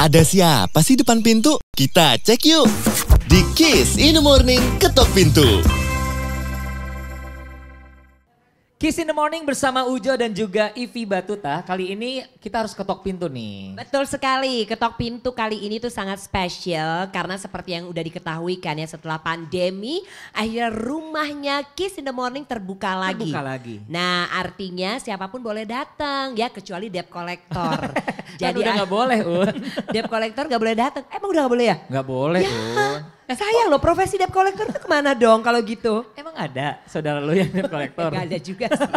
Ada siapa sih depan pintu? Kita cek yuk. Di Kiss in the Morning, ketok pintu. Kiss in the Morning bersama Ujo dan juga Ivi Batuta. Kali ini kita harus ketok pintu nih. Betul sekali, ketok pintu kali ini tuh sangat spesial karena seperti yang udah diketahui kan ya, setelah pandemi akhirnya rumahnya Kiss in the Morning terbuka lagi. Terbuka lagi. Nah artinya siapapun boleh datang ya kecuali debt collector. Jadi udah gak boleh Un. Debt collector gak boleh datang, emang udah gak boleh ya? Gak boleh Ya, Un. sayang loh profesi debt collector tuh kemana dong kalau gitu? Emang ada saudara lu yang debt collector? Gak ada juga sih.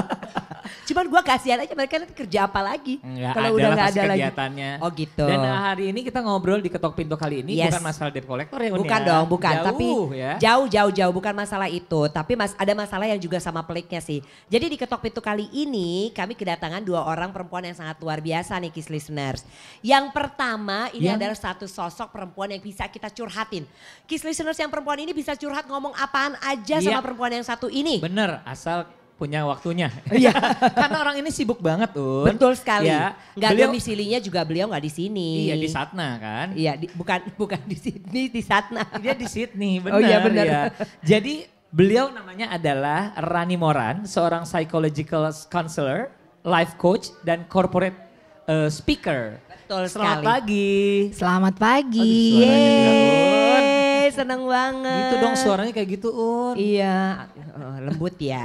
Cuman gue kasihan aja mereka nanti kerja apa lagi. Enggak Kalau ada udah lah gak pasti ada lagi. kegiatannya. Oh gitu. Dan hari ini kita ngobrol di ketok pintu kali ini Yes. bukan masalah debt collector ya Un Bukan ya? dong, bukan. Jauh, Tapi ya. jauh bukan masalah itu. Tapi ada masalah yang juga sama peliknya sih. Jadi di ketok pintu kali ini kami kedatangan dua orang perempuan yang sangat luar biasa nih Kiss Listeners. Yang pertama ini adalah satu sosok perempuan yang bisa kita curhatin. Kiss Listeners yang perempuan ini bisa curhat ngomong apaan aja sama perempuan yang satu ini. Bener, asal punya waktunya. Iya. Karena orang ini sibuk banget Un. Betul sekali. Ya, Nggak beliau- domisilinya juga beliau nggak di sini. Iya di Satna kan. Iya, bukan di Sydney, di Satna. Dia di Sydney, benar. Oh iya, benar. Ya. Jadi beliau namanya adalah Rani Moran, seorang psychological counselor, life coach, dan corporate speaker. Betul Selamat sekali. pagi. Selamat pagi. Aduh, suaranya juga, Un. Seneng banget. Gitu dong suaranya kayak gitu Un. Iya, lembut ya.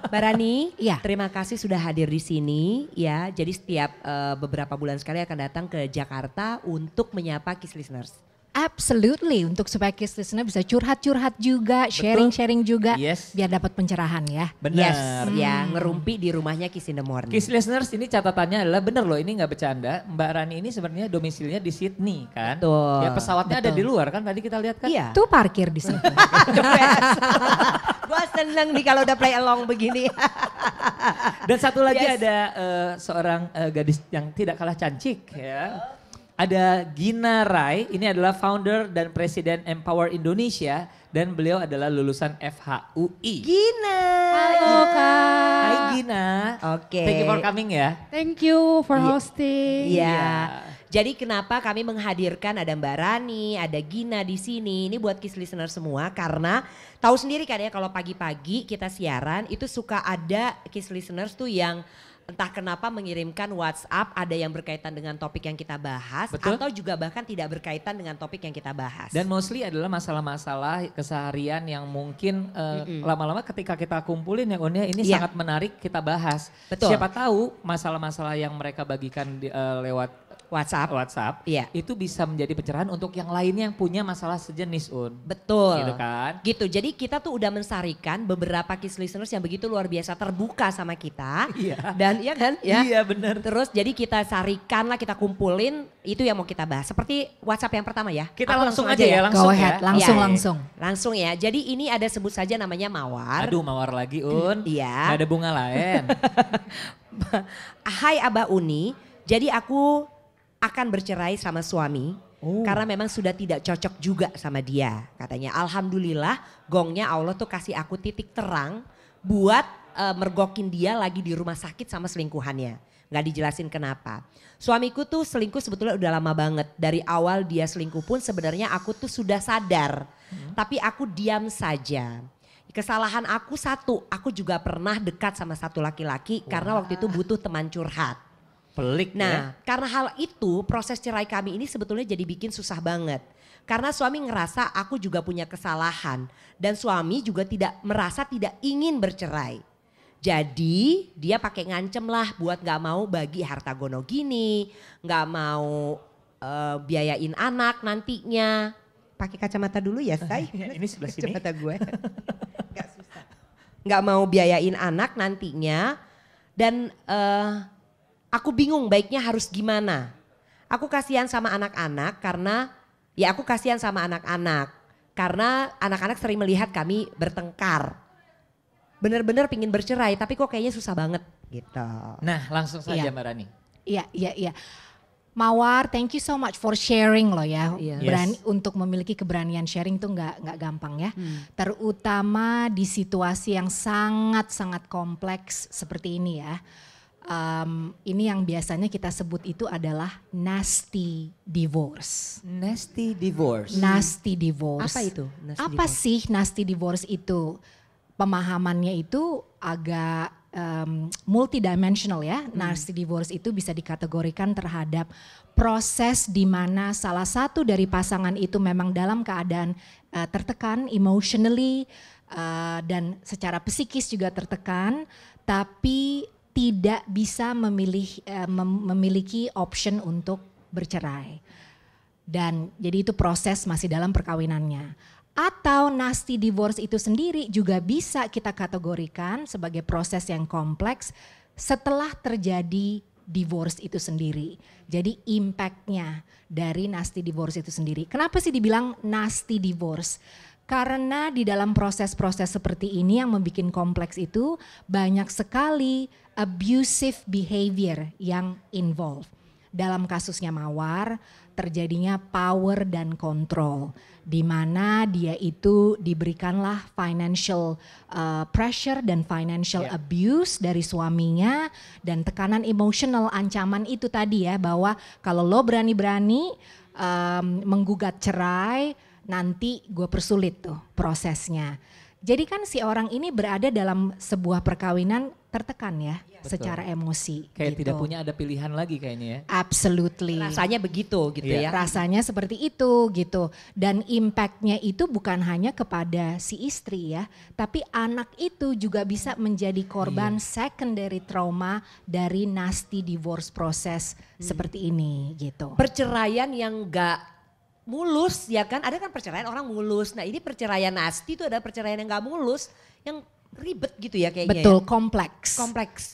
Mbak Rani, Iya. terima kasih sudah hadir di sini ya. Jadi setiap beberapa bulan sekali akan datang ke Jakarta untuk menyapa Kiss Listeners. Absolutely, untuk supaya Kiss Listener bisa curhat-curhat juga, sharing-sharing juga, Yes. biar dapat pencerahan ya. Benar. Ya, ngerumpi di rumahnya Kiss in the Morning. Kiss listeners ini catatannya adalah bener loh ini nggak bercanda. Mbak Rani ini sebenarnya domisilinya di Sydney kan. Betul. Ya pesawatnya ada di luar kan tadi kita lihat kan. Iya. Tuh parkir di sini. Gue seneng nih kalau udah play along begini. Dan satu lagi Yes. ada seorang gadis yang tidak kalah cantik ya. Ada Gina Rai, ini adalah founder dan presiden Empower Indonesia dan beliau adalah lulusan FHUI. Gina. Halo Kak. Hai Gina. Oke. Thank you for coming ya. Thank you for hosting. Iya. Jadi kenapa kami menghadirkan ada Mbak Rani, ada Gina di sini. Ini buat Kiss Listener semua karena tahu sendiri kan ya kalau pagi-pagi kita siaran itu suka ada Kiss Listeners tuh yang entah kenapa mengirimkan WhatsApp ada yang berkaitan dengan topik yang kita bahas Betul. atau juga bahkan tidak berkaitan dengan topik yang kita bahas. Dan mostly adalah masalah-masalah keseharian yang mungkin lama-lama ketika kita kumpulin ya Unia ini Iya. sangat menarik kita bahas. Betul. Siapa tahu masalah-masalah yang mereka bagikan lewat WhatsApp Iya. itu bisa menjadi pencerahan untuk yang lainnya yang punya masalah sejenis Un. Betul. Gitu kan. Gitu, jadi kita tuh udah mensarikan beberapa Kiss Listeners yang begitu luar biasa terbuka sama kita. Iya. Dan iya kan? Ya. Iya benar. Terus jadi kita sarikan lah, kita kumpulin itu yang mau kita bahas. Seperti WhatsApp yang pertama ya. Kita Aku langsung aja ya, langsung Go ahead, ya. langsung. Ya, Langsung ya. Jadi ini ada sebut saja namanya Mawar. Aduh mawar lagi Un. Iya. Gak ada bunga lain. Hai Abah Uni, jadi aku akan bercerai sama suami. Karena memang sudah tidak cocok juga sama dia katanya. Alhamdulillah gongnya Allah tuh kasih aku titik terang buat mergokin dia lagi di rumah sakit sama selingkuhannya. Gak dijelasin kenapa. Suamiku tuh selingkuh sebetulnya udah lama banget. Dari awal dia selingkuh pun sebenarnya aku tuh sudah sadar. Tapi aku diam saja. Kesalahan aku satu, aku juga pernah dekat sama satu laki-laki karena waktu itu butuh teman curhat. Pelik ya. Nah, karena hal itu proses cerai kami ini sebetulnya jadi bikin susah banget. Karena suami ngerasa aku juga punya kesalahan dan suami juga merasa tidak ingin bercerai. Jadi dia pakai ngancem lah buat gak mau bagi harta gono gini, gak mau biayain anak nantinya. Pakai kacamata dulu ya, Say. Ini sebelah sini. Kacamata gue. Gak susah. Gak mau biayain anak nantinya dan aku bingung baiknya harus gimana. Aku kasihan sama anak-anak karena aku kasihan sama anak-anak. Karena anak-anak sering melihat kami bertengkar. Bener-bener pingin bercerai tapi kok kayaknya susah banget gitu. Nah langsung saja Iya. Mbak Rani. Iya. Mawar, thank you so much for sharing loh ya. Iya. Berani untuk memiliki keberanian sharing tuh nggak gampang ya. Terutama di situasi yang sangat kompleks seperti ini ya. ini yang biasanya kita sebut itu adalah nasty divorce. Nasty divorce. Nasty divorce. Apa itu? Nasty Apa divorce? sih nasty divorce itu? Pemahamannya itu agak multidimensional ya. Nasty divorce itu bisa dikategorikan terhadap proses di mana salah satu dari pasangan itu memang dalam keadaan tertekan emotionally dan secara psikis juga tertekan, tapi tidak bisa memiliki option untuk bercerai. Dan jadi itu proses masih dalam perkawinannya. Atau nasty divorce itu sendiri juga bisa kita kategorikan sebagai proses yang kompleks setelah terjadi divorce itu sendiri. Jadi impactnya dari nasty divorce itu sendiri. Kenapa sih dibilang nasty divorce? Karena di dalam proses-proses seperti ini yang membuat kompleks itu banyak sekali abusive behavior yang involved. Dalam kasusnya Mawar terjadinya power dan control, di mana dia itu diberikanlah financial pressure dan financial abuse dari suaminya, dan tekanan emosional, ancaman itu tadi ya, bahwa kalau lo berani-berani menggugat cerai, nanti gue persulit tuh prosesnya. Jadi kan si orang ini berada dalam sebuah perkawinan tertekan ya, secara emosi. Kayak gitu. tidak punya ada pilihan lagi kayaknya ya. Absolutely. Rasanya begitu gitu Iya. ya. Rasanya seperti itu gitu. Dan impactnya itu bukan hanya kepada si istri ya, tapi anak itu juga bisa menjadi korban secondary trauma dari nasty divorce proses seperti ini gitu. Perceraian yang gak mulus ya kan, ada kan perceraian orang mulus. Nah ini perceraian nasty itu ada perceraian yang gak mulus, yang ribet gitu ya kayaknya. Betul, ya. kompleks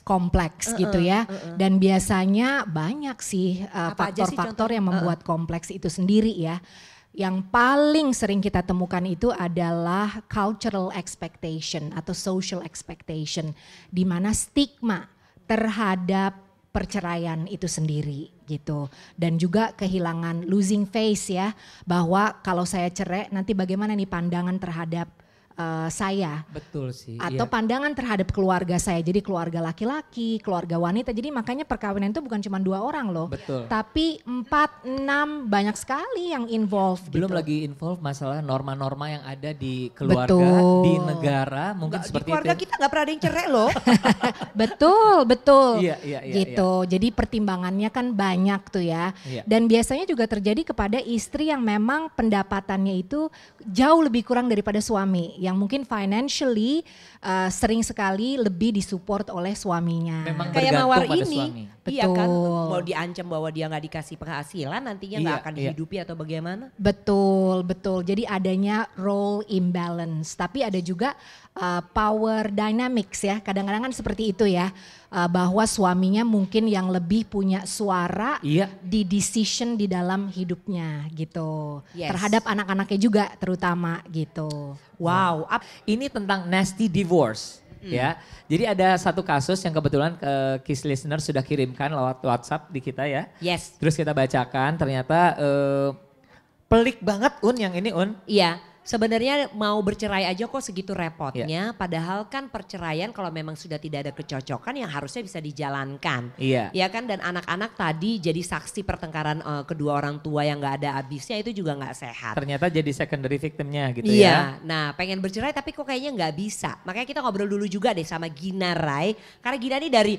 Kompleks. gitu ya. Dan biasanya banyak sih Apa aja sih faktor-faktor contoh? yang membuat kompleks itu sendiri ya. Yang paling sering kita temukan itu adalah cultural expectation atau social expectation, di mana stigma terhadap perceraian itu sendiri gitu. Dan juga kehilangan losing face ya, bahwa kalau saya cerai nanti bagaimana nih pandangan terhadap saya, Betul sih. atau iya. pandangan terhadap keluarga saya. Jadi keluarga laki-laki, keluarga wanita. Jadi makanya perkawinan itu bukan cuma 2 orang loh. Betul. Tapi 4, 6 banyak sekali yang involved Belum gitu. lagi involve masalah norma-norma yang ada di keluarga, Betul. di negara, mungkin Nggak, di seperti keluarga itu. kita gak pernah ada yang cerai loh. Betul. Iya. Gitu. Jadi pertimbangannya kan banyak tuh ya. Iya. Dan biasanya juga terjadi kepada istri yang memang pendapatannya itu jauh lebih kurang daripada suami. Yang mungkin financially sering sekali lebih disupport oleh suaminya. Memang Kayak bergantung Mawar pada ini. suami. Iya kan, Betul. mau diancam bahwa dia gak dikasih penghasilan nantinya gak Iya, akan iya. dihidupi atau bagaimana. Betul. Jadi adanya role imbalance. Tapi ada juga power dynamics ya. Kadang-kadang kan seperti itu ya. Bahwa suaminya mungkin yang lebih punya suara Iya. di decision di dalam hidupnya gitu. Yes. Terhadap anak-anaknya juga terutama gitu. Wow, Ini tentang nasty divorce. Ya, jadi ada satu kasus yang kebetulan Kiss listener sudah kirimkan lewat WhatsApp di kita ya. yes. Terus kita bacakan, ternyata pelik banget yang ini Iya, sebenarnya mau bercerai aja kok segitu repotnya. Padahal kan perceraian kalau memang sudah tidak ada kecocokan yang harusnya bisa dijalankan. Iya. Ya kan, dan anak-anak tadi jadi saksi pertengkaran kedua orang tua yang gak ada habisnya, itu juga gak sehat. Ternyata jadi secondary victimnya gitu ya. Iya, nah pengen bercerai tapi kok kayaknya nggak bisa. Makanya kita ngobrol dulu juga deh sama Gina Rai. Karena Gina ini dari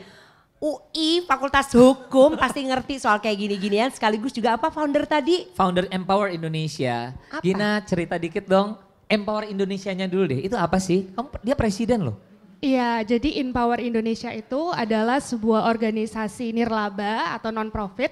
UI Fakultas Hukum, pasti ngerti soal kayak gini-ginian. Sekaligus juga apa founder tadi? Founder Empower Indonesia. Apa? Gina cerita dikit dong, Empower Indonesianya dulu deh. Itu apa sih? Dia presiden loh. Iya, jadi Empower Indonesia itu adalah sebuah organisasi nirlaba atau non-profit.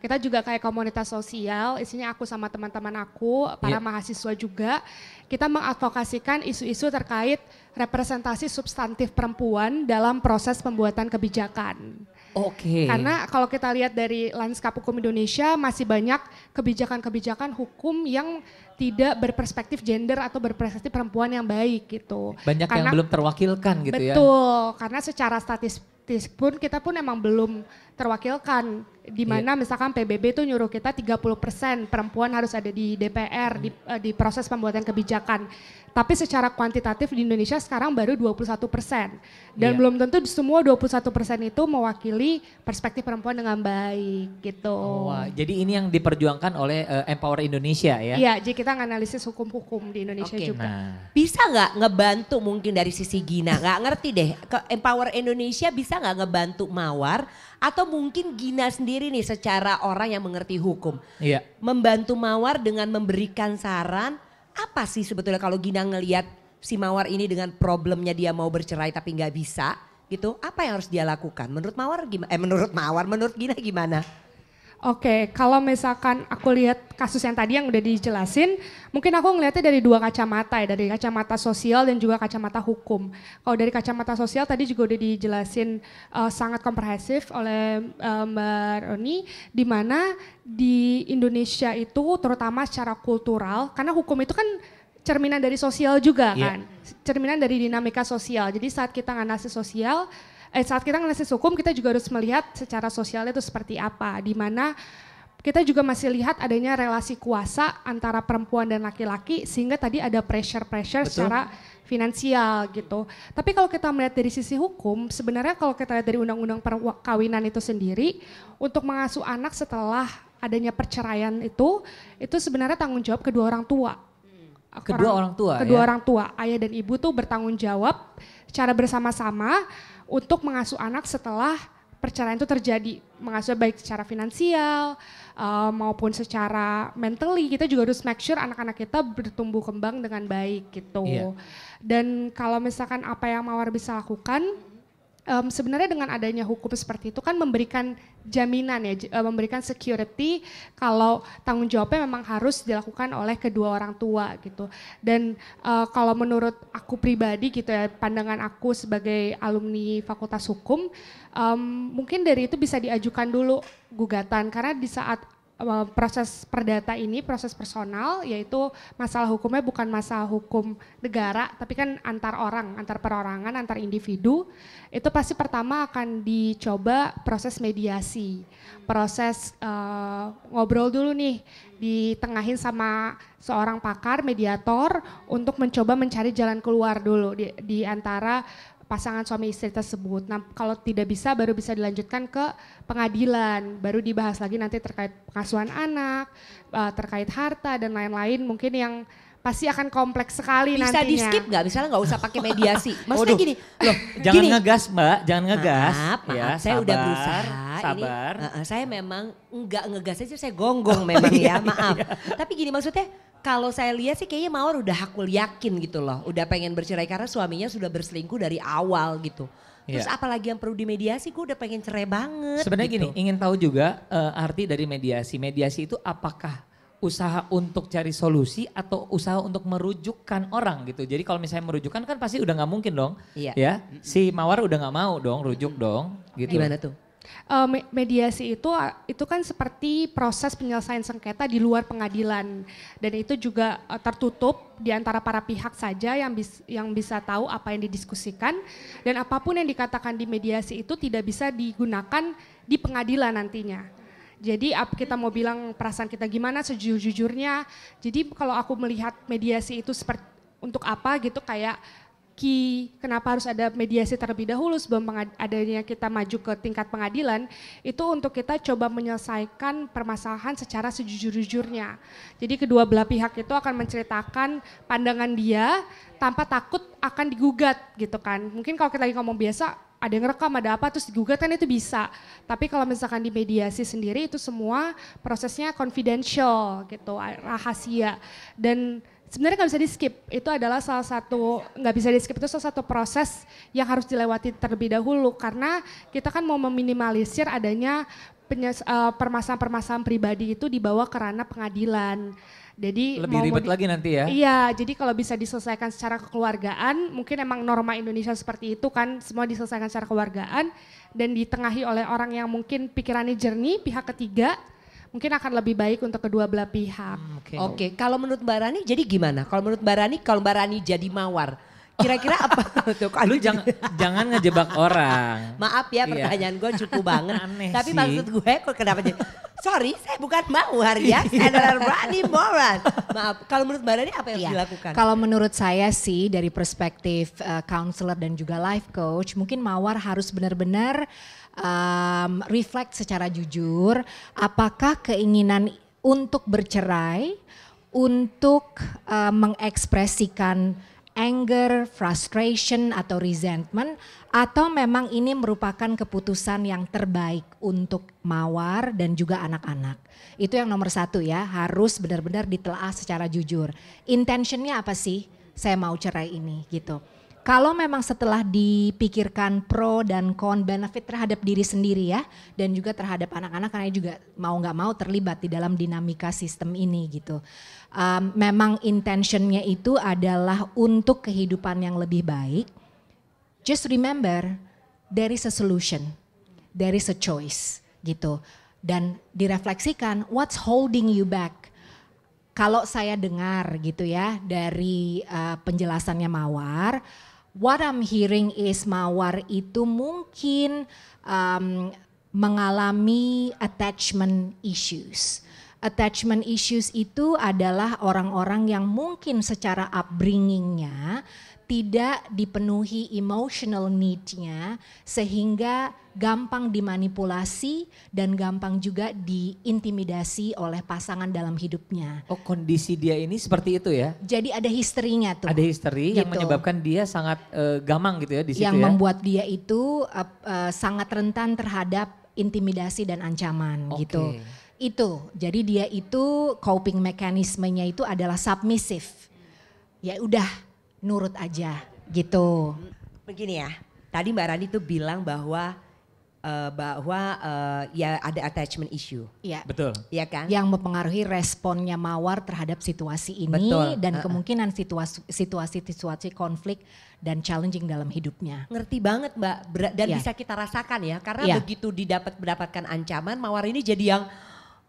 Kita juga kayak komunitas sosial, isinya aku sama teman-teman aku, para Iya. mahasiswa juga. Kita mengadvokasikan isu-isu terkait representasi substantif perempuan dalam proses pembuatan kebijakan. Oke. Karena kalau kita lihat dari lanskap hukum Indonesia masih banyak kebijakan-kebijakan hukum yang tidak berperspektif gender atau berperspektif perempuan yang baik gitu. Banyak yang Karena- belum terwakilkan gitu ya. Betul, karena secara statistik pun kita pun emang belum terwakilkan. Di mana misalkan PBB tuh nyuruh kita 30% perempuan harus ada di DPR, di proses pembuatan kebijakan. Tapi secara kuantitatif di Indonesia sekarang baru 21%. Dan belum tentu semua 21% itu mewakili perspektif perempuan dengan baik gitu. Wah, jadi ini yang diperjuangkan oleh Empower Indonesia ya? Iya, jadi kita nganalisis hukum-hukum di Indonesia juga. Nah. Bisa nggak ngebantu mungkin dari sisi Gina? Nggak ngerti deh, ke Empower Indonesia bisa nggak ngebantu Mawar? Atau mungkin Gina sendiri nih secara orang yang mengerti hukum. Iya. Membantu Mawar dengan memberikan saran, apa sih sebetulnya kalau Gina ngelihat si Mawar ini dengan problemnya dia mau bercerai tapi nggak bisa gitu. Apa yang harus dia lakukan? Menurut Mawar gimana? Menurut Gina gimana? Oke, kalau misalkan aku lihat kasus yang tadi yang udah dijelasin, mungkin aku ngelihatnya dari dua kacamata ya, dari kacamata sosial dan juga kacamata hukum. Kalau dari kacamata sosial tadi juga udah dijelasin sangat komprehensif oleh Mbak Roni, di mana di Indonesia itu terutama secara kultural, karena hukum itu kan cerminan dari sosial juga kan, cerminan dari dinamika sosial. Jadi saat kita nganalisis sosial, saat kita nganalisis hukum kita juga harus melihat secara sosialnya itu seperti apa, di mana kita juga masih lihat adanya relasi kuasa antara perempuan dan laki-laki sehingga tadi ada pressure secara finansial gitu. Tapi kalau kita melihat dari sisi hukum, sebenarnya kalau kita lihat dari undang-undang perkawinan itu sendiri, untuk mengasuh anak setelah adanya perceraian itu sebenarnya tanggung jawab kedua orang tua. Kedua orang tua, ayah dan ibu tuh bertanggung jawab secara bersama-sama untuk mengasuh anak setelah perceraian itu terjadi. Mengasuh baik secara finansial maupun secara mentally, kita juga harus make sure anak-anak kita bertumbuh kembang dengan baik gitu. Dan kalau misalkan apa yang Mawar bisa lakukan, sebenarnya dengan adanya hukum seperti itu kan memberikan jaminan ya, memberikan security kalau tanggung jawabnya memang harus dilakukan oleh kedua orang tua gitu. Dan kalau menurut aku pribadi gitu ya, pandangan aku sebagai alumni Fakultas Hukum, mungkin dari itu bisa diajukan dulu gugatan, karena di saat proses perdata ini, proses personal, yaitu masalah hukumnya bukan masalah hukum negara, tapi kan antar orang, antar perorangan, antar individu, itu pasti pertama akan dicoba proses mediasi, proses ngobrol dulu nih, ditengahin sama seorang pakar, mediator, untuk mencoba mencari jalan keluar dulu di antara pasangan suami istri tersebut. Nah, kalau tidak bisa baru bisa dilanjutkan ke pengadilan, baru dibahas lagi nanti terkait pengasuhan anak, terkait harta dan lain-lain, mungkin yang pasti akan kompleks sekali bisa nantinya. Bisa di skip nggak? Misalnya nggak usah pakai mediasi. Maksudnya gini, loh, jangan ngegas Mbak, jangan ngegas. Maaf, ya, saya udah berusaha. Sabar. Ini, saya memang nggak ngegas aja, saya gonggong memang ya, maaf. Tapi gini maksudnya, kalau saya lihat sih kayaknya Mawar udah hakul yakin gitu loh. Udah pengen bercerai karena suaminya sudah berselingkuh dari awal gitu. Terus apalagi yang perlu dimediasi, gue udah pengen cerai banget. Sebenarnya gitu. gini, ingin tahu juga arti dari mediasi. Mediasi itu apakah usaha untuk cari solusi atau usaha untuk merujukkan orang gitu. Jadi kalau misalnya merujukkan kan pasti udah nggak mungkin dong. Iya. Ya, si Mawar udah nggak mau dong rujuk dong gitu. Gimana tuh? Mediasi itu kan seperti proses penyelesaian sengketa di luar pengadilan, dan itu juga tertutup di antara para pihak saja yang bisa tahu apa yang didiskusikan, dan apapun yang dikatakan di mediasi itu tidak bisa digunakan di pengadilan nantinya. Jadi kita mau bilang perasaan kita gimana sejujur-jujurnya. Jadi kalau aku melihat mediasi itu seperti untuk apa gitu, kayak kenapa harus ada mediasi terlebih dahulu sebelum adanya kita maju ke tingkat pengadilan, itu untuk kita coba menyelesaikan permasalahan secara sejujur-jujurnya. Jadi kedua belah pihak itu akan menceritakan pandangan dia tanpa takut akan digugat gitu kan. Mungkin kalau kita lagi ngomong biasa, ada yang rekam, ada apa, terus digugat kan itu bisa. Tapi kalau misalkan di mediasi sendiri itu semua prosesnya confidential gitu, rahasia. Dan sebenarnya nggak bisa di skip, itu adalah nggak bisa di skip, itu salah satu proses yang harus dilewati terlebih dahulu, karena kita kan mau meminimalisir adanya permasalahan-permasalahan pribadi itu dibawa ke ranah pengadilan. Jadi lebih ribet lagi nanti ya. Iya, jadi kalau bisa diselesaikan secara kekeluargaan, mungkin emang norma Indonesia seperti itu kan, semua diselesaikan secara kekeluargaan dan ditengahi oleh orang yang mungkin pikirannya jernih, pihak ketiga, mungkin akan lebih baik untuk kedua belah pihak. Oke, kalau menurut Mbak Rani jadi gimana? Kalau menurut Mbak Rani, kalau Mbak Rani jadi Mawar, Kira-kira apa? Tuh, kok Lu Andi jangan ngejebak orang. Maaf ya Iya. pertanyaan gue cukup banget. Aneh Tapi sih. maksud gue kok kenapa jadi, sorry saya bukan Mawar ya, saya adalah Rani Moran. Maaf, kalau menurut Mbak Rani apa yang harus Iya. dilakukan? Kalau menurut saya sih dari perspektif counselor dan juga life coach, mungkin Mawar harus benar-benar reflect secara jujur, apakah keinginan untuk bercerai, untuk mengekspresikan anger, frustration atau resentment, atau memang ini merupakan keputusan yang terbaik untuk Mawar dan juga anak-anak. Itu yang nomor satu ya, harus benar-benar ditelaah secara jujur. Intentionnya apa sih? Saya mau cerai ini gitu. Kalau memang setelah dipikirkan pro dan con benefit terhadap diri sendiri ya, dan juga terhadap anak-anak karena juga mau nggak mau terlibat di dalam dinamika sistem ini gitu. Memang intentionnya itu adalah untuk kehidupan yang lebih baik. Just remember, there is a solution, there is a choice gitu. Dan direfleksikan, what's holding you back? Kalau saya dengar gitu ya dari penjelasannya Mawar, what I'm hearing is Mawar itu mungkin mengalami attachment issues. Attachment issues itu adalah orang-orang yang mungkin secara upbringingnya tidak dipenuhi emotional need-nya sehingga gampang dimanipulasi dan gampang juga diintimidasi oleh pasangan dalam hidupnya. Oh, kondisi dia ini seperti itu ya? Jadi ada historinya tuh. Ada history yang Gitu. menyebabkan dia sangat gamang gitu ya di situ Yang ya? membuat dia itu sangat rentan terhadap intimidasi dan ancaman Oke. gitu. Itu, jadi dia itu coping mekanismenya itu adalah submissive. Ya udah nurut aja gitu. Begini ya, tadi Mbak Rani tuh bilang bahwa ya ada attachment issue, Ya. Betul. ya kan? Yang mempengaruhi responnya Mawar terhadap situasi ini Betul. dan kemungkinan situasi konflik dan challenging dalam hidupnya. Ngerti banget Mbak, dan Ya. bisa kita rasakan ya, karena Ya. begitu mendapatkan ancaman, Mawar ini jadi yang,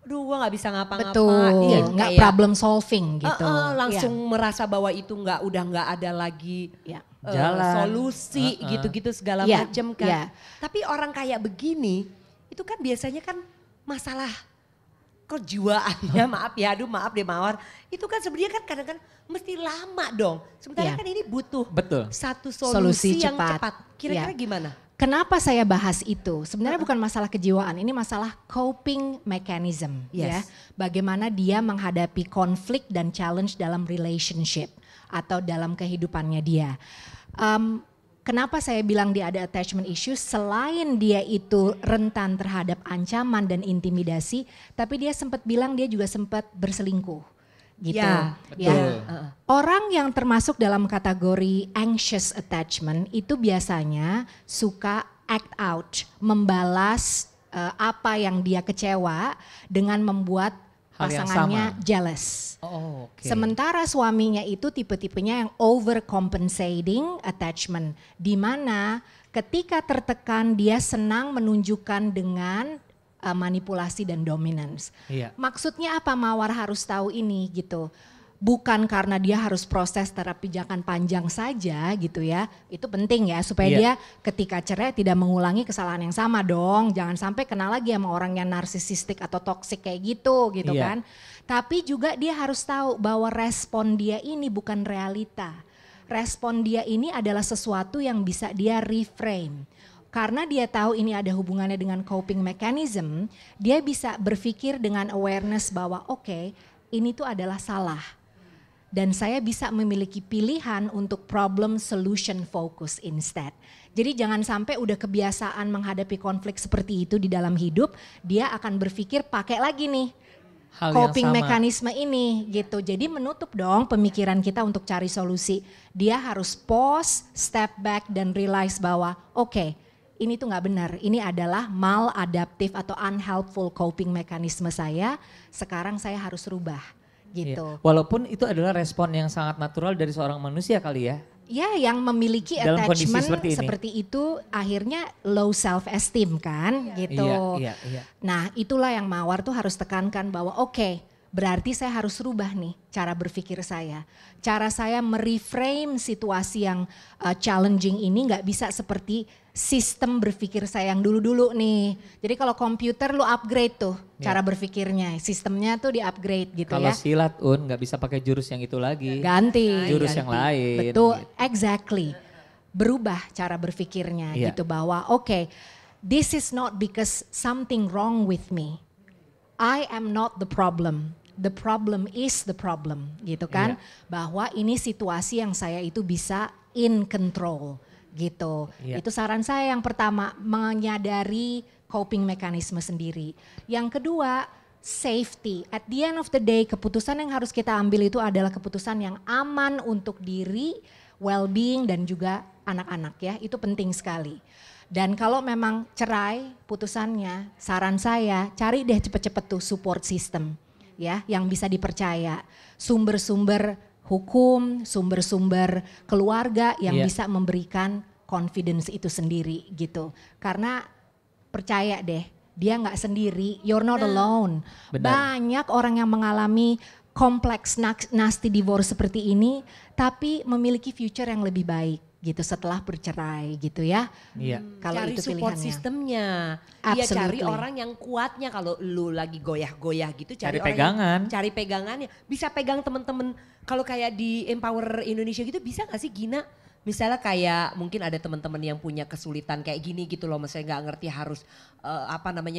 aduh gue nggak bisa ngapa-ngapain. Betul, nggak kayak, problem solving gitu. langsung merasa bahwa itu udah nggak ada lagi Ya. Jalan. solusi gitu-gitu segala Ya, macem kan. ya. Tapi orang kayak begini itu kan biasanya kan masalah kejiwaannya, maaf ya, maaf deh Mawar. Itu kan sebenarnya kan kadang-kadang mesti lama dong. Sementara Ya. kan ini butuh Betul. satu Solusi solusi yang cepat. cepat. Kira-kira Ya. gimana? Kenapa saya bahas itu? Sebenarnya bukan masalah kejiwaan, ini masalah coping mechanism ya. Yes. Bagaimana dia menghadapi konflik dan challenge dalam relationship atau dalam kehidupannya dia. Kenapa saya bilang dia ada attachment issues? Selain dia itu rentan terhadap ancaman dan intimidasi, tapi dia sempat bilang dia juga sempat berselingkuh. Gitu. Ya, betul. Orang yang termasuk dalam kategori anxious attachment itu biasanya suka act out, membalas apa yang dia kecewa dengan membuat Hal yang pasangannya sama. jealous. Oh, oke. Sementara suaminya itu tipe-tipenya yang overcompensating attachment, di mana ketika tertekan dia senang menunjukkan dengan manipulasi dan dominance. Iya. Maksudnya apa Mawar harus tahu ini gitu. Bukan karena dia harus proses terapi jangka panjang saja gitu ya. Itu penting ya supaya Iya. dia ketika cerai tidak mengulangi kesalahan yang sama dong. Jangan sampai kena lagi sama orang yang narsisistik atau toksik kayak gitu Iya. kan. Tapi juga dia harus tahu bahwa respon dia ini bukan realita. Respon dia ini adalah sesuatu yang bisa dia reframe. Karena dia tahu ini ada hubungannya dengan coping mechanism, dia bisa berpikir dengan awareness bahwa oke, ini tuh adalah salah. Dan saya bisa memiliki pilihan untuk problem solution focus instead. Jadi jangan sampai udah kebiasaan menghadapi konflik seperti itu di dalam hidup, dia akan berpikir pakai lagi nih Hal yang coping sama. mekanisme ini gitu. Jadi menutup dong pemikiran kita untuk cari solusi. Dia harus pause, step back dan realize bahwa oke, ini tuh nggak benar. Ini adalah maladaptive atau unhelpful coping mekanisme saya. Sekarang saya harus rubah gitu. Iya. Walaupun itu adalah respon yang sangat natural dari seorang manusia kali ya. Ya, yang memiliki Dalam kondisi attachment seperti ini. itu akhirnya low self esteem kan gitu. Iya. Nah, itulah yang Mawar tuh harus tekankan bahwa oke, berarti saya harus rubah nih cara berpikir saya. Cara saya mereframe situasi yang challenging ini nggak bisa seperti sistem berpikir saya yang dulu-dulu nih. Jadi kalau komputer lu upgrade tuh cara berpikirnya, sistemnya tuh di-upgrade gitu Kalau ya. silat nggak bisa pakai jurus yang itu lagi. Ganti. Jurus yang lain. Betul, gitu. exactly. Berubah cara berpikirnya Iya. gitu bahwa oke, this is not because something wrong with me. I am not the problem. The problem is the problem gitu kan. Bahwa ini situasi yang saya itu bisa in control gitu. Itu saran saya yang pertama, menyadari coping mekanisme sendiri. Yang kedua, safety. At the end of the day, keputusan yang harus kita ambil itu adalah keputusan yang aman untuk diri, well-being dan juga anak-anak ya. Itu penting sekali. Dan kalau memang cerai putusannya, saran saya cari deh cepet-cepet tuh support system ya yang bisa dipercaya. Sumber-sumber hukum, sumber-sumber keluarga yang bisa memberikan confidence itu sendiri gitu. Karena percaya deh, dia nggak sendiri, you're not alone. Benar. Banyak orang yang mengalami kompleks nasty divorce seperti ini, tapi memiliki future yang lebih baik gitu setelah bercerai gitu ya. Iya. Kalau Cari itu support pilihannya. sistemnya. Iya, cari Absolutely. orang yang kuatnya kalau lu lagi goyah-goyah gitu. Cari orang pegangan. yang cari pegangannya. Bisa pegang temen-temen. Kalau kayak di Empower Indonesia gitu bisa gak sih Gina? Misalnya kayak mungkin ada teman-teman yang punya kesulitan kayak gini gitu loh. Misalnya gak ngerti harus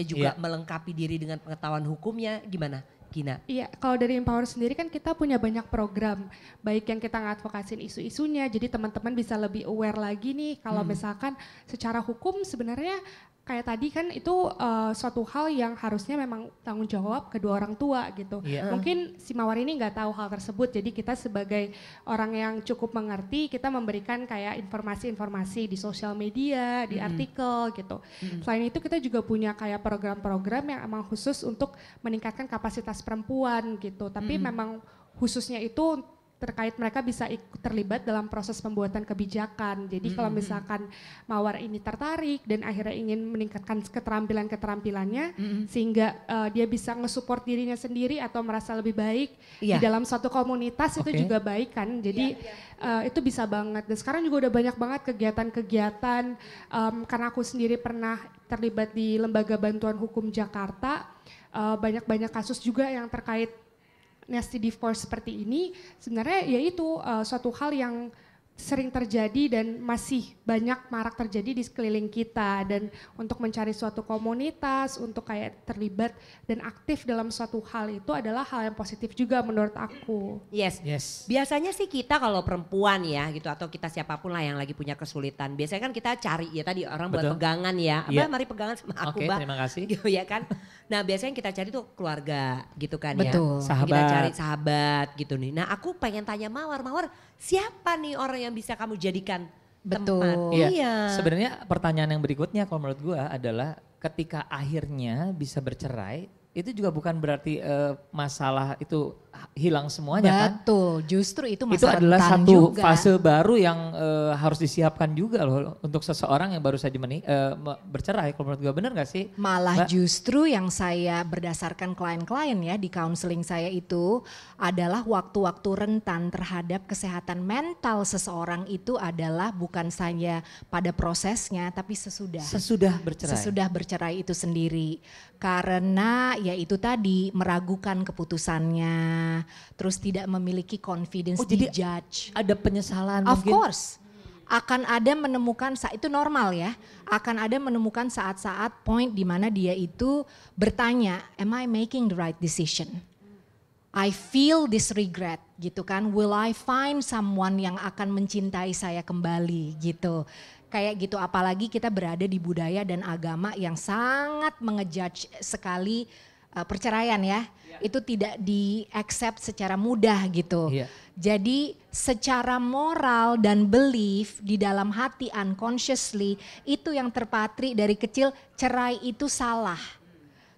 juga melengkapi diri dengan pengetahuan hukumnya. Gimana Gina? Iya, kalau dari Empower sendiri kan kita punya banyak program, baik yang kita ngadvokasin isu-isunya, jadi teman-teman bisa lebih aware lagi nih kalau misalkan secara hukum sebenarnya kayak tadi kan itu suatu hal yang harusnya memang tanggung jawab kedua orang tua gitu. Mungkin si Mawar ini nggak tahu hal tersebut, jadi kita sebagai orang yang cukup mengerti, kita memberikan kayak informasi-informasi di sosial media, di artikel gitu. Selain itu kita juga punya kayak program-program yang emang khusus untuk meningkatkan kapasitas perempuan gitu. Tapi memang khususnya itu terkait mereka bisa ikut terlibat dalam proses pembuatan kebijakan. Jadi kalau misalkan Mawar ini tertarik dan akhirnya ingin meningkatkan keterampilannya sehingga dia bisa nge-support dirinya sendiri atau merasa lebih baik di dalam suatu komunitas itu juga baik kan. Jadi itu bisa banget. Dan sekarang juga udah banyak banget kegiatan-kegiatan karena aku sendiri pernah terlibat di Lembaga Bantuan Hukum Jakarta. Banyak-banyak kasus juga yang terkait nasty divorce seperti ini sebenarnya yaitu suatu hal yang sering terjadi dan masih banyak marak terjadi di sekeliling kita, dan untuk mencari suatu komunitas untuk kayak terlibat dan aktif dalam suatu hal itu adalah hal yang positif juga menurut aku. Yes. Biasanya sih kita kalau perempuan ya gitu atau kita siapapun lah yang lagi punya kesulitan, biasanya kan kita cari ya tadi orang buat pegangan ya. Mbak mari pegangan sama aku, Mbak. Terima kasih. Gitu ya kan. Nah, biasanya kita cari tuh keluarga gitu kan ya. Betul. Kita Sahabat. cari sahabat gitu nih. Nah, aku pengen tanya Mawar, siapa nih orang yang bisa kamu jadikan Betul. tempat? Iya. Sebenarnya pertanyaan yang berikutnya kalau menurut gua adalah ketika akhirnya bisa bercerai, itu juga bukan berarti masalah itu hilang semuanya kan. Betul, justru itu Itu masa adalah rentan satu juga. fase baru yang harus disiapkan juga loh untuk seseorang yang baru saja bercerai. Kalau menurut gue benar gak sih? Malah Mbak? justru yang saya berdasarkan klien-klien ya di counseling saya itu adalah waktu-waktu rentan terhadap kesehatan mental seseorang itu adalah bukan saja pada prosesnya tapi sesudah. Sesudah bercerai. Sesudah bercerai itu sendiri. Karena ya itu tadi meragukan keputusannya, terus tidak memiliki confidence jadi di judge. Ada penyesalan Of mungkin. course, akan ada menemukan itu normal ya. Akan ada menemukan saat-saat point di mana dia itu bertanya, am I making the right decision? I feel this regret gitu kan. Will I find someone yang akan mencintai saya kembali gitu. Kayak gitu, apalagi kita berada di budaya dan agama yang sangat mengejudge sekali perceraian ya. Itu tidak di-accept secara mudah gitu. Iya. Jadi secara moral dan belief di dalam hati unconsciously itu yang terpatri dari kecil, cerai itu salah.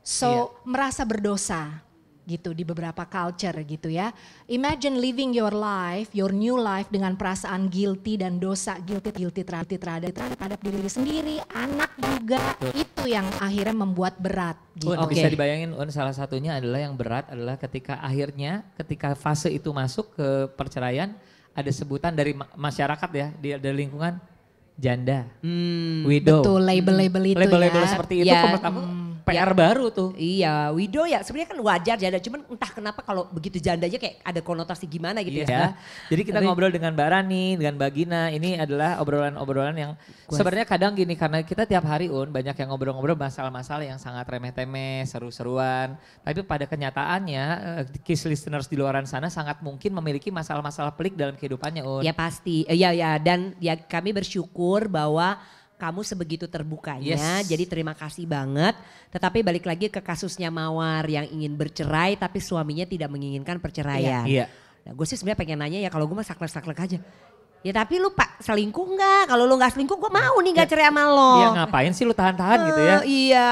So merasa berdosa gitu di beberapa culture gitu ya. Imagine living your life, your new life dengan perasaan guilty dan dosa, guilty terhadap diri sendiri, anak juga. Itu yang akhirnya membuat berat gitu. Bisa dibayangin salah satunya adalah yang berat adalah ketika fase itu masuk ke perceraian, ada sebutan dari masyarakat ya, dari lingkungan janda, widow. Betul, label-label itu label-label ya. seperti itu Ya, menurut aku PR baru tuh. Iya, widow ya sebenarnya kan wajar janda, cuman entah kenapa kalau begitu janda aja kayak ada konotasi gimana gitu ya. Jadi kita ngobrol dengan Mbak Rani, dengan Mbak Gina, ini adalah obrolan-obrolan yang sebenarnya kadang gini karena kita tiap hari banyak yang ngobrol-ngobrol masalah-masalah yang sangat remeh-temeh, seru-seruan. Tapi pada kenyataannya Kiss listeners di luaran sana sangat mungkin memiliki masalah-masalah pelik dalam kehidupannya Ya pasti, ya dan ya kami bersyukur bahwa kamu sebegitu terbukanya, jadi terima kasih banget. Tetapi balik lagi ke kasusnya Mawar yang ingin bercerai tapi suaminya tidak menginginkan perceraian. Iya. Nah, gue sih sebenarnya pengen nanya ya kalau gue mah saklek-saklek aja. Ya tapi lu Pak selingkuh enggak? Kalau lu enggak selingkuh gue mau nih enggak cerai sama lo. Iya ngapain sih lu tahan-tahan gitu ya. Iya,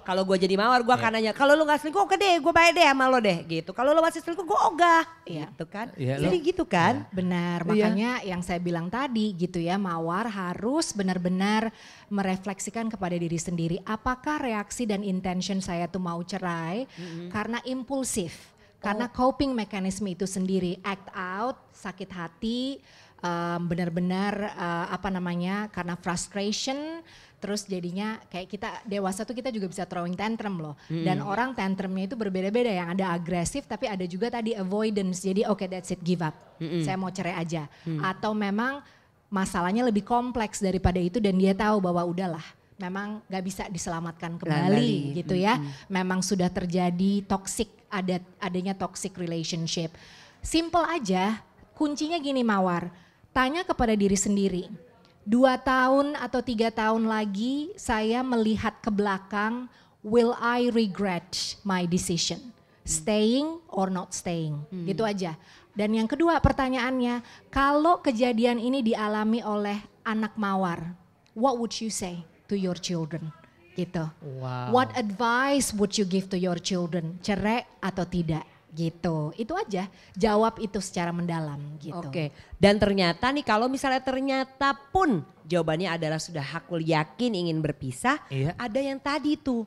kalau gue jadi Mawar gue akan nanya, kalau lu gak selingkuh oke deh gue bayar deh sama lo deh gitu. Kalau lu masih selingkuh gue ogah gitu kan. Jadi gitu kan. Benar, makanya yang saya bilang tadi gitu ya, Mawar harus benar-benar merefleksikan kepada diri sendiri. Apakah reaksi dan intention saya tuh mau cerai karena impulsif. Karena coping mekanisme itu sendiri, act out, sakit hati, benar-benar karena frustration. Terus jadinya kayak kita dewasa tuh kita juga bisa throwing tantrum loh. Dan orang tantrumnya itu berbeda-beda, yang ada agresif tapi ada juga tadi avoidance. Jadi oke, that's it, give up. Saya mau cerai aja. Atau memang masalahnya lebih kompleks daripada itu dan dia tahu bahwa udahlah memang gak bisa diselamatkan kembali gitu ya. Memang sudah terjadi toxic, adanya toxic relationship. Simple aja, kuncinya gini Mawar, tanya kepada diri sendiri. 2 tahun atau 3 tahun lagi saya melihat ke belakang, will I regret my decision? Staying or not staying? Gitu aja. Dan yang kedua pertanyaannya, kalau kejadian ini dialami oleh anak Mawar, what would you say to your children? Gitu. Wow. What advice would you give to your children? Cerai atau tidak? Gitu, itu aja, jawab itu secara mendalam gitu. Oke, dan ternyata nih kalau misalnya ternyata pun jawabannya adalah sudah hakul yakin ingin berpisah, ada yang tadi tuh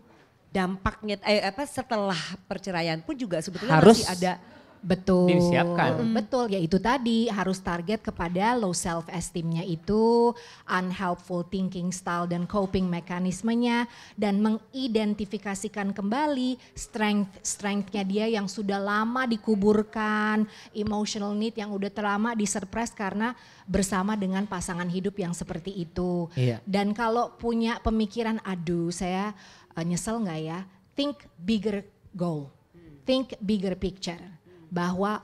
dampaknya setelah perceraian pun juga sebetulnya harus masih ada. Betul, disiapkan. Betul, ya itu tadi harus target kepada low self esteemnya itu, unhelpful thinking style dan coping mekanismenya, dan mengidentifikasikan kembali strength-nya dia yang sudah lama dikuburkan, emotional need yang udah terlama disuppress karena bersama dengan pasangan hidup yang seperti itu. Dan kalau punya pemikiran, aduh saya nyesel nggak ya, think bigger goal, think bigger picture. Bahwa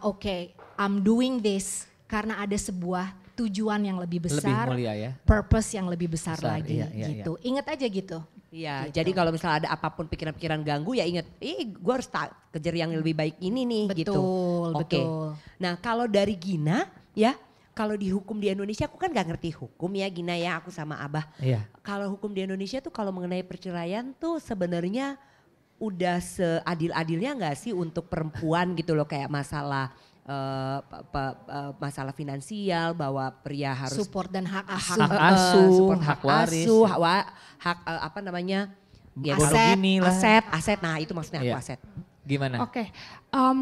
I'm doing this karena ada sebuah tujuan yang lebih besar, lebih mulia ya, purpose yang lebih besar lagi gitu. Iya. Ingat aja gitu. Iya, gitu. jadi kalau misalnya ada apapun pikiran-pikiran ganggu ya ingat, gue harus kejar yang lebih baik ini nih gitu. Betul. Nah kalau dari Gina ya, kalau dihukum di Indonesia aku kan gak ngerti hukum ya Gina ya, aku sama Abah. Kalau hukum di Indonesia tuh kalau mengenai perceraian tuh sebenarnya udah seadil-adilnya gak sih untuk perempuan gitu loh, kayak masalah masalah finansial bahwa pria harus support dan hak asuh, hak waris, hak aset. Nah itu maksudnya aku aset. Gimana?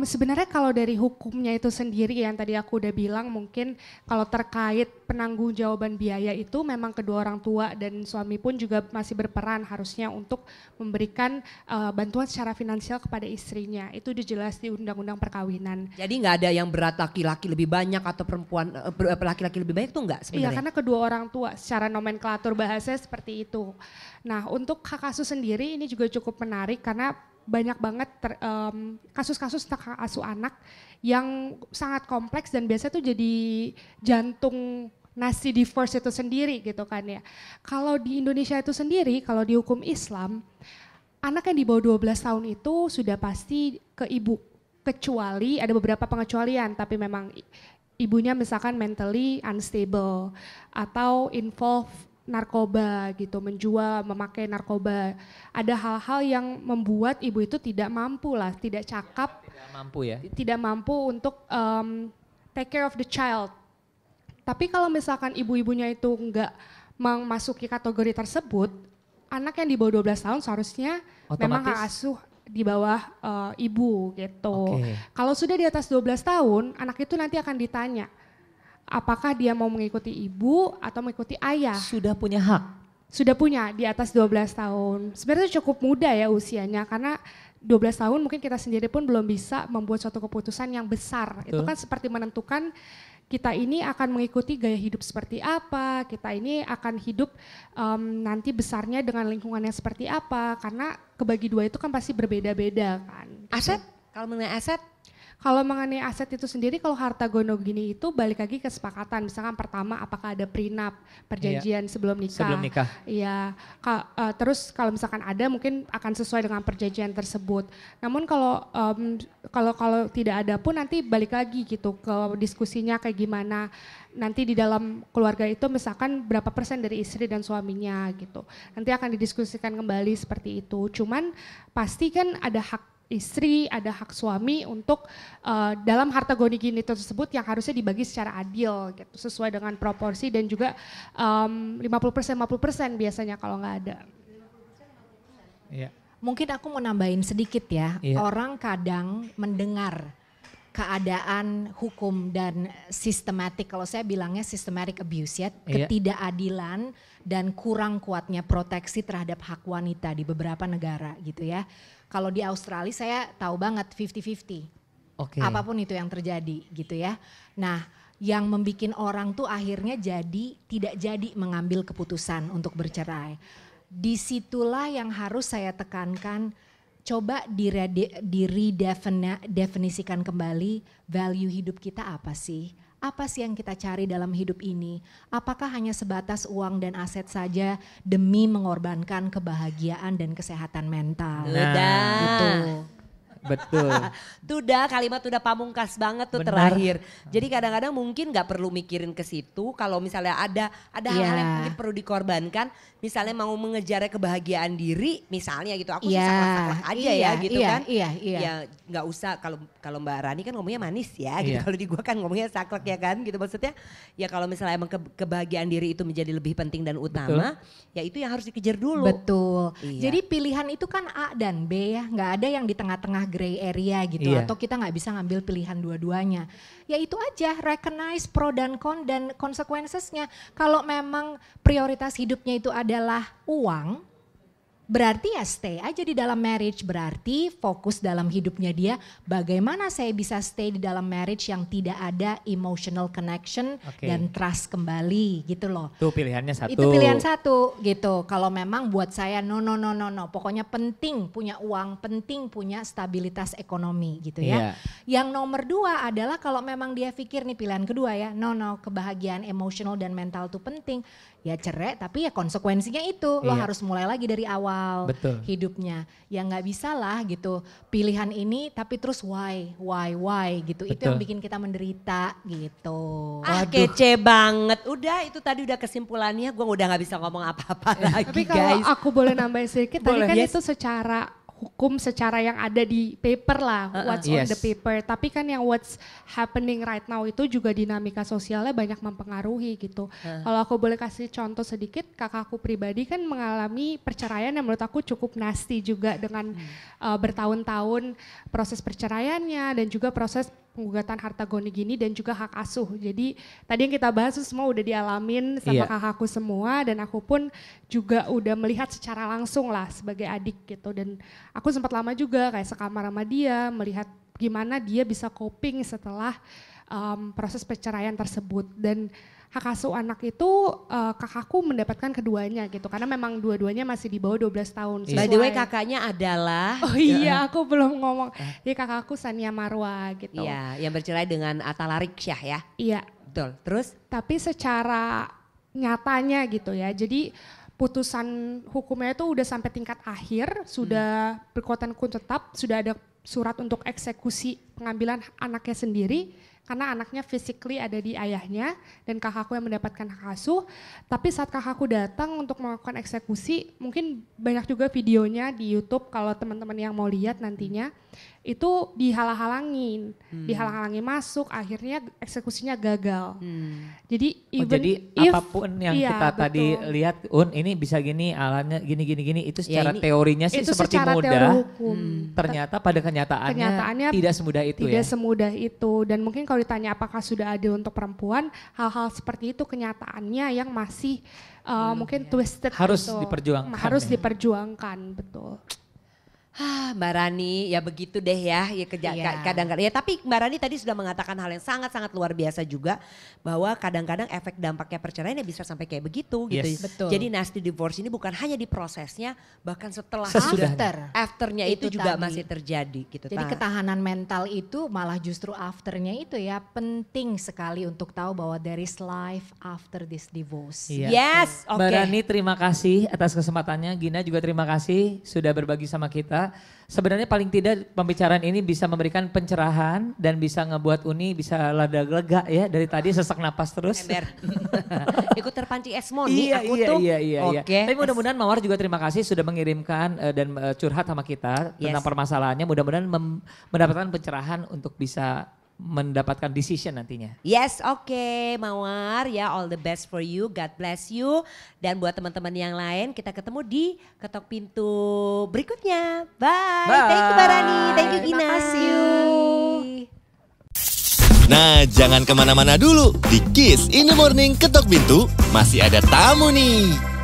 Sebenarnya kalau dari hukumnya itu sendiri yang tadi aku udah bilang, mungkin kalau terkait penangguhjawaban biaya itu memang kedua orang tua dan suami pun juga masih berperan harusnya untuk memberikan bantuan secara finansial kepada istrinya. Itu udah jelas di Undang-Undang Perkawinan. Jadi nggak ada yang berat laki-laki lebih banyak atau perempuan laki-laki lebih banyak tuh nggak sebenarnya? Iya, karena kedua orang tua secara nomenklatur bahasa seperti itu. Nah untuk hak asuh sendiri ini juga cukup menarik karena banyak banget kasus-kasus tentang hak asuh anak yang sangat kompleks dan biasanya tuh jadi jantung nasi divorce itu sendiri gitu kan ya. Kalau di Indonesia itu sendiri, kalau di hukum Islam, anak yang di bawah 12 tahun itu sudah pasti ke ibu. Kecuali ada beberapa pengecualian, tapi memang ibunya misalkan mentally unstable atau involve narkoba gitu, menjual, memakai narkoba. Ada hal-hal yang membuat ibu itu tidak mampu lah, tidak cakap, Tidak mampu ya. tidak mampu untuk take care of the child. Tapi kalau misalkan ibu-ibunya itu enggak memasuki kategori tersebut, anak yang di bawah 12 tahun seharusnya memang hak asuh di bawah ibu gitu. Kalau sudah di atas 12 tahun, anak itu nanti akan ditanya, apakah dia mau mengikuti ibu atau mengikuti ayah. Sudah punya hak. Sudah punya di atas 12 tahun. Sebenarnya cukup muda ya usianya karena 12 tahun mungkin kita sendiri pun belum bisa membuat suatu keputusan yang besar. Betul. Itu kan seperti menentukan kita ini akan mengikuti gaya hidup seperti apa, kita ini akan hidup nanti besarnya dengan lingkungan yang seperti apa. Karena kebagi dua itu kan pasti berbeda-beda kan. Aset, kalau mengenai aset? Kalau mengenai aset itu sendiri, kalau harta gono gini itu balik lagi ke kesepakatan. Misalkan pertama apakah ada prenup, perjanjian sebelum nikah. Sebelum nikah. Iya, terus kalau misalkan ada mungkin akan sesuai dengan perjanjian tersebut. Namun kalau tidak ada pun nanti balik lagi gitu ke diskusinya kayak gimana. Nanti di dalam keluarga itu misalkan berapa persen dari istri dan suaminya gitu. Nanti akan didiskusikan kembali seperti itu. Cuman pasti kan ada hak istri, ada hak suami untuk dalam harta goni gini tersebut yang harusnya dibagi secara adil gitu, sesuai dengan proporsi dan juga 50% biasanya kalau nggak ada. Iya. Mungkin aku mau nambahin sedikit ya, Iya. orang kadang mendengar keadaan hukum dan systematic, kalau saya bilangnya systematic abuse ya, Iya. ketidakadilan dan kurang kuatnya proteksi terhadap hak wanita di beberapa negara gitu ya. Kalau di Australia saya tahu banget 50-50, apapun itu yang terjadi gitu ya. Nah yang membuat orang tuh akhirnya tidak jadi mengambil keputusan untuk bercerai. Disitulah yang harus saya tekankan, coba diredefinisikan kembali value hidup kita apa sih? Apa sih yang kita cari dalam hidup ini? Apakah hanya sebatas uang dan aset saja demi mengorbankan kebahagiaan dan kesehatan mental? Udah. Gitu. Betul. Kalimat udah pamungkas banget tuh. Benar. Terakhir. Jadi kadang-kadang mungkin nggak perlu mikirin ke situ. Kalau misalnya ada hal yang mungkin perlu dikorbankan. Misalnya mau mengejar kebahagiaan diri, misalnya gitu. Aku sih saklek-saklek aja ya gitu kan. Iya. Ya nggak usah, kalau Mbak Rani kan ngomongnya manis ya gitu. Kalau di gua kan ngomongnya saklek ya kan gitu. Maksudnya ya kalau misalnya emang kebahagiaan diri itu menjadi lebih penting dan utama, ya itu yang harus dikejar dulu. Betul. Iya. Jadi pilihan itu kan A dan B ya, nggak ada yang di tengah-tengah gray area gitu. Iya. Atau kita nggak bisa ngambil pilihan dua-duanya. Ya itu aja, recognize pro dan con dan consequences-nya. Kalau memang prioritas hidupnya itu adalah uang, berarti ya stay aja di dalam marriage, berarti fokus dalam hidupnya dia bagaimana saya bisa stay di dalam marriage yang tidak ada emotional connection dan trust kembali gitu loh. Itu pilihannya satu. Itu pilihan satu gitu. Kalau memang buat saya no. Pokoknya penting punya uang, penting punya stabilitas ekonomi gitu ya. Yang nomor dua adalah kalau memang dia pikir nih pilihan kedua ya, no kebahagiaan emosional dan mental tuh penting. Ya cerai tapi ya konsekuensinya itu lo harus mulai lagi dari awal hidupnya. Ya nggak bisa lah gitu pilihan ini tapi terus why gitu. Itu yang bikin kita menderita gitu. Kece banget. Udah itu tadi udah kesimpulannya, gue udah nggak bisa ngomong apa-apa lagi Tapi kalau guys. aku boleh nambahin sedikit, tadi Boleh. kan Yes. itu secara hukum, secara yang ada di paper lah, what's on the paper. Tapi kan yang what's happening right now itu juga dinamika sosialnya banyak mempengaruhi gitu. Kalau aku boleh kasih contoh sedikit, kakakku pribadi kan mengalami perceraian yang menurut aku cukup nasty juga dengan bertahun-tahun proses perceraiannya dan juga proses penggugatan harta goni gini dan juga hak asuh. Jadi tadi yang kita bahas itu semua udah dialamin sama kakakku semua dan aku pun juga udah melihat secara langsung lah sebagai adik gitu. Dan aku sempat lama juga kayak sekamar sama dia melihat gimana dia bisa coping setelah proses perceraian tersebut. Dan hak asuh anak itu kakakku mendapatkan keduanya gitu karena memang dua-duanya masih di bawah 12 tahun. By the way kakaknya adalah. Oh iya aku belum ngomong. Jadi kakakku Sania Marwa gitu. Iya yang bercerai dengan Atta Lariksyah ya. Iya. Betul, terus? Tapi secara nyatanya gitu ya, jadi putusan hukumnya itu udah sampai tingkat akhir, sudah berkekuatan hukum tetap, sudah ada surat untuk eksekusi pengambilan anaknya sendiri, karena anaknya physically ada di ayahnya dan kakakku yang mendapatkan hak asuh. Tapi saat kakakku datang untuk melakukan eksekusi, mungkin banyak juga videonya di YouTube kalau teman-teman yang mau lihat nantinya, itu dihalang-halangin, dihalang-halangin masuk, akhirnya eksekusinya gagal. Jadi apapun yang kita tadi lihat, ini bisa gini, alatnya gini, itu secara teorinya sih itu seperti secara mudah. teori hukum. Ternyata pada kenyataannya tidak semudah itu tidak semudah itu. Dan mungkin kalau ditanya apakah sudah adil untuk perempuan, hal-hal seperti itu kenyataannya yang masih mungkin twisted. Harus gitu. diperjuangkan. Harus diperjuangkan, betul. Mbak Rani ya begitu deh ya, kadang-kadang ya, tapi Mbak Rani tadi sudah mengatakan hal yang sangat-sangat luar biasa juga, bahwa kadang-kadang efek dampaknya perceraian ya bisa sampai kayak begitu gitu. Betul. Jadi nasty divorce ini bukan hanya di prosesnya, bahkan setelah afternya itu juga masih terjadi gitu. Jadi ketahanan mental itu malah justru afternya itu ya penting sekali untuk tahu bahwa there is life after this divorce. Yes, oke. Mbak Rani terima kasih atas kesempatannya, Gina juga terima kasih sudah berbagi sama kita. Sebenarnya paling tidak pembicaraan ini bisa memberikan pencerahan dan bisa ngebuat Uni bisa lega ya, dari tadi sesak napas terus. Ikut terpancing esmoni aku tuh. Iya. Tapi mudah-mudahan Mawar juga terima kasih sudah mengirimkan dan curhat sama kita tentang permasalahannya. Mudah-mudahan mendapatkan pencerahan untuk bisa mendapatkan decision nantinya. Yes, oke, Mawar ya, all the best for you, God bless you. Dan buat teman-teman yang lain, kita ketemu di Ketok Pintu berikutnya. Bye. Thank you Mbak Rani, thank you Gina. Terima kasih. Nah, jangan kemana-mana dulu. Di Kiss in the Morning Ketok Pintu masih ada tamu nih.